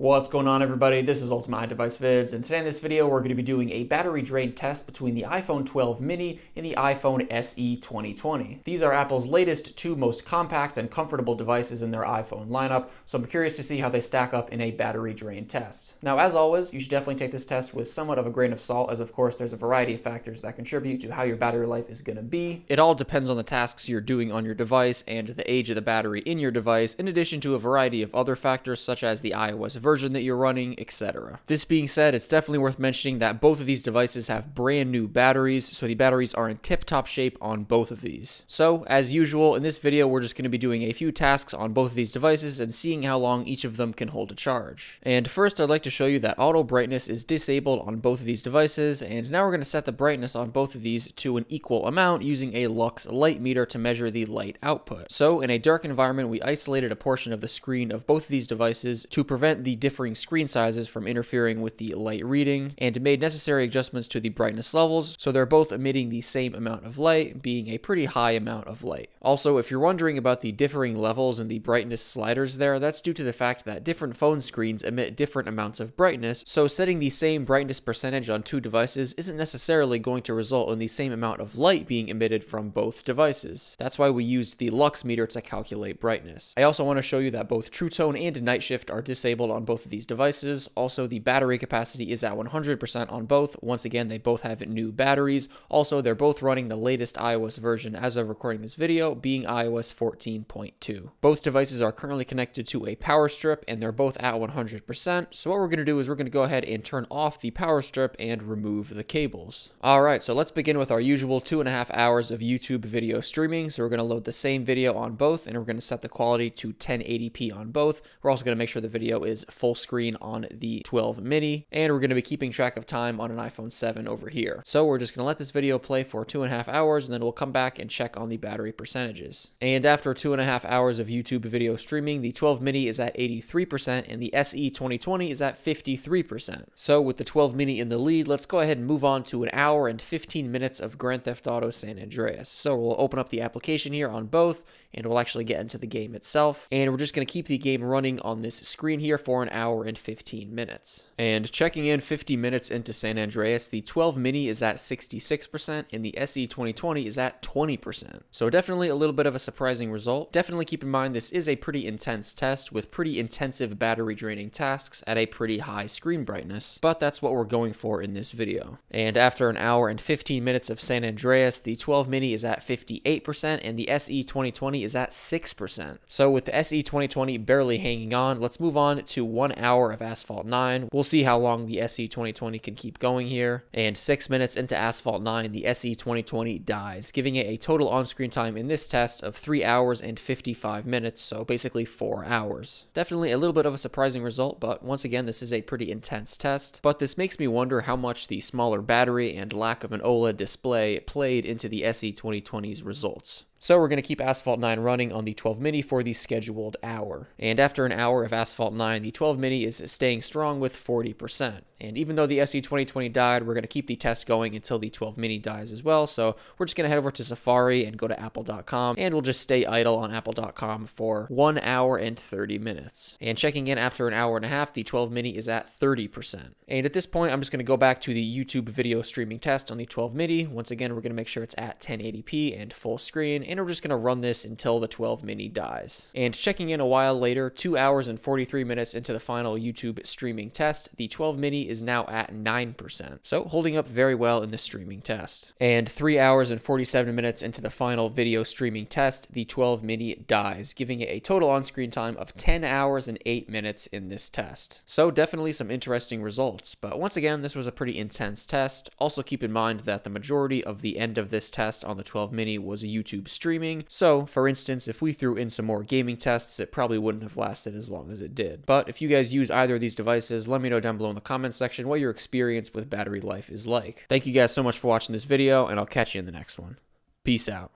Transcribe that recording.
What's going on, everybody? This is Ultimate iDevice Vids, and today in this video we're going to be doing a battery drain test between the iPhone 12 mini and the iPhone SE 2020. These are Apple's latest two most compact and comfortable devices in their iPhone lineup, so I'm curious to see how they stack up in a battery drain test. Now, as always, you should definitely take this test with somewhat of a grain of salt, as of course there's a variety of factors that contribute to how your battery life is going to be. It all depends on the tasks you're doing on your device and the age of the battery in your device, in addition to a variety of other factors such as the iOS version that you're running, etc. This being said, it's definitely worth mentioning that both of these devices have brand new batteries, so the batteries are in tip-top shape on both of these. So, as usual, in this video we're just going to be doing a few tasks on both of these devices and seeing how long each of them can hold a charge. And first, I'd like to show you that auto brightness is disabled on both of these devices, and now we're going to set the brightness on both of these to an equal amount using a lux light meter to measure the light output. So, in a dark environment, we isolated a portion of the screen of both of these devices to prevent the differing screen sizes from interfering with the light reading, and made necessary adjustments to the brightness levels so they're both emitting the same amount of light, being a pretty high amount of light. Also, if you're wondering about the differing levels in the brightness sliders there, that's due to the fact that different phone screens emit different amounts of brightness, so setting the same brightness percentage on two devices isn't necessarily going to result in the same amount of light being emitted from both devices. That's why we used the lux meter to calculate brightness. I also want to show you that both True Tone and Night Shift are disabled on both of these devices. Also, the battery capacity is at 100% on both. Once again, they both have new batteries. Also, they're both running the latest iOS version as of recording this video, being iOS 14.2. Both devices are currently connected to a power strip, and they're both at 100%. So what we're going to do is we're going to go ahead and turn off the power strip and remove the cables. Alright, so let's begin with our usual 2.5 hours of YouTube video streaming. So we're going to load the same video on both, and we're going to set the quality to 1080p on both. We're also going to make sure the video is full screen on the 12 mini, and we're going to be keeping track of time on an iPhone 7 over here. So we're just going to let this video play for 2.5 hours, and then we'll come back and check on the battery percentages. And after 2.5 hours of YouTube video streaming, the 12 mini is at 83%, and the SE 2020 is at 53%. So with the 12 mini in the lead, let's go ahead and move on to an hour and 15 minutes of Grand Theft Auto San Andreas. So we'll open up the application here on both, and we'll actually get into the game itself. And we're just going to keep the game running on this screen here for an hour and 15 minutes. And checking in 50 minutes into San Andreas, the 12 mini is at 66%, and the SE 2020 is at 20%. So definitely a little bit of a surprising result. Definitely keep in mind this is a pretty intense test with pretty intensive battery draining tasks at a pretty high screen brightness, but that's what we're going for in this video. And after an hour and 15 minutes of San Andreas, the 12 mini is at 58%, and the SE 2020 is at 6%. So with the SE 2020 barely hanging on, let's move on to 1 hour of Asphalt 9. We'll see how long the SE 2020 can keep going here. And 6 minutes into Asphalt 9, the SE 2020 dies, giving it a total on-screen time in this test of 3 hours and 55 minutes, so basically 4 hours. Definitely a little bit of a surprising result, but once again, this is a pretty intense test. But this makes me wonder how much the smaller battery and lack of an OLED display played into the SE 2020's results. So we're going to keep Asphalt 9 running on the 12 mini for the scheduled hour. And after an hour of Asphalt 9, the 12 mini is staying strong with 40%. And even though the SE 2020 died, we're going to keep the test going until the 12 mini dies as well. So we're just going to head over to Safari and go to apple.com, and we'll just stay idle on apple.com for 1 hour and 30 minutes. And checking in after an hour and a half, the 12 mini is at 30%. And at this point, I'm just going to go back to the YouTube video streaming test on the 12 mini. Once again, we're going to make sure it's at 1080p and full screen, and we're just going to run this until the 12 mini dies. And checking in a while later, 2 hours and 43 minutes into the final YouTube streaming test, the 12 mini is now at 9%. So holding up very well in the streaming test. And 3 hours and 47 minutes into the final video streaming test, the 12 mini dies, giving it a total on-screen time of 10 hours and 8 minutes in this test. So definitely some interesting results. But once again, this was a pretty intense test. Also keep in mind that the majority of the end of this test on the 12 mini was YouTube streaming. So for instance, if we threw in some more gaming tests, it probably wouldn't have lasted as long as it did. But if you guys use either of these devices, let me know down below in the comments section what your experience with battery life is like. Thank you guys so much for watching this video, and I'll catch you in the next one. Peace out.